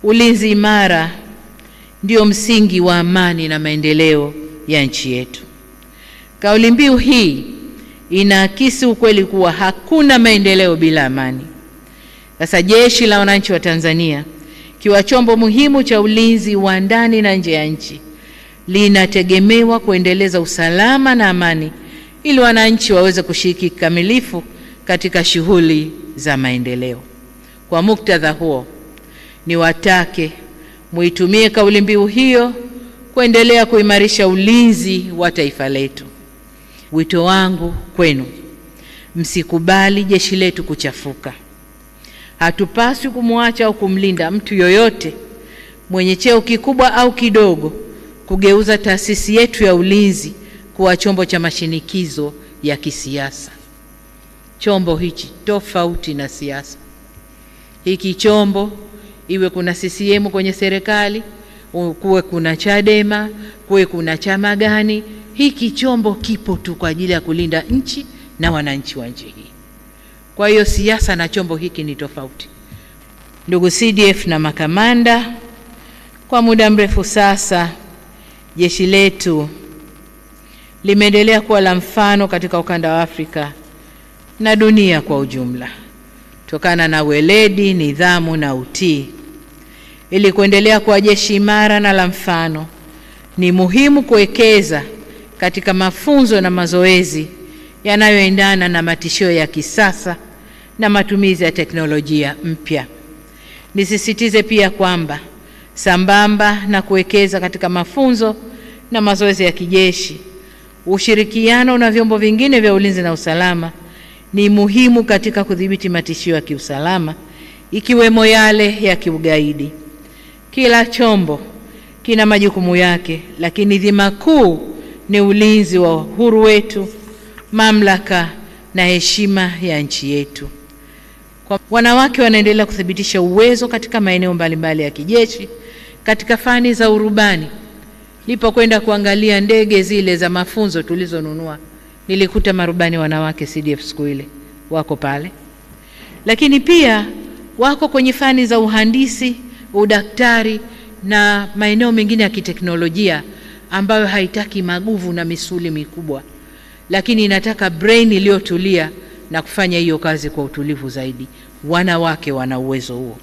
Ulinzi imara ndio msingi wa amani na maendeleo ya nchi yetu. Kauli mbiu hii inaakisi ukweli kuwa hakuna maendeleo bila amani. Sasa Jeshi la Wananchi wa Tanzania, kiwa chombo muhimu cha ulinzi wa ndani na nje ya nchi, linategemewa kuendeleza usalama na amani ili wananchi waweze kushiriki kikamilifu katika shughuli za maendeleo. Kwa muktadha huo, niwatake muitumie kauli mbiu hiyo kuendelea kuimarisha ulinzi wa taifa letu. Wito wangu kwenu, msikubali jeshi letu kuchafuka. Hatupaswi kumwacha au kumlinda mtu yoyote mwenye cheo kikubwa au kidogo kugeuza taasisi yetu ya ulinzi kuwa chombo cha mashinikizo ya kisiasa. Chombo hichi tofauti na siasa. Hiki chombo, iwe kuna CCM kwenye serikali, kuwe kuna Chadema, kuwe kuna chama gani, hiki chombo kipo tu kwa ajili ya kulinda nchi na wananchi wa nchi hii. Kwa hiyo siasa na chombo hiki ni tofauti. Ndugu CDF na makamanda, kwa muda mrefu sasa jeshi letu limeendelea kuwa la mfano katika ukanda wa Afrika na dunia kwa ujumla, kutokana na weledi, nidhamu na utii. Ili kuendelea kuwa jeshi imara na la mfano, ni muhimu kuwekeza katika mafunzo na mazoezi yanayoendana na matishio ya kisasa na matumizi ya teknolojia mpya. Nisisitize pia kwamba sambamba na kuwekeza katika mafunzo na mazoezi ya kijeshi, ushirikiano na vyombo vingine vya ulinzi na usalama ni muhimu katika kudhibiti matishio ya kiusalama, ikiwemo yale ya kiugaidi. Kila chombo kina majukumu yake, lakini dhima kuu ni ulinzi wa uhuru wetu, mamlaka na heshima ya nchi yetu. Wanawake wanaendelea kuthibitisha uwezo katika maeneo mbalimbali ya kijeshi. Katika fani za urubani, nilipokwenda kuangalia ndege zile za mafunzo tulizonunua, nilikuta marubani wanawake CDF siku ile wako pale. Lakini pia wako kwenye fani za uhandisi, udaktari na maeneo mengine ya kiteknolojia ambayo haitaki maguvu na misuli mikubwa, lakini inataka brain iliyotulia na kufanya hiyo kazi kwa utulivu zaidi. Wanawake wana uwezo huo.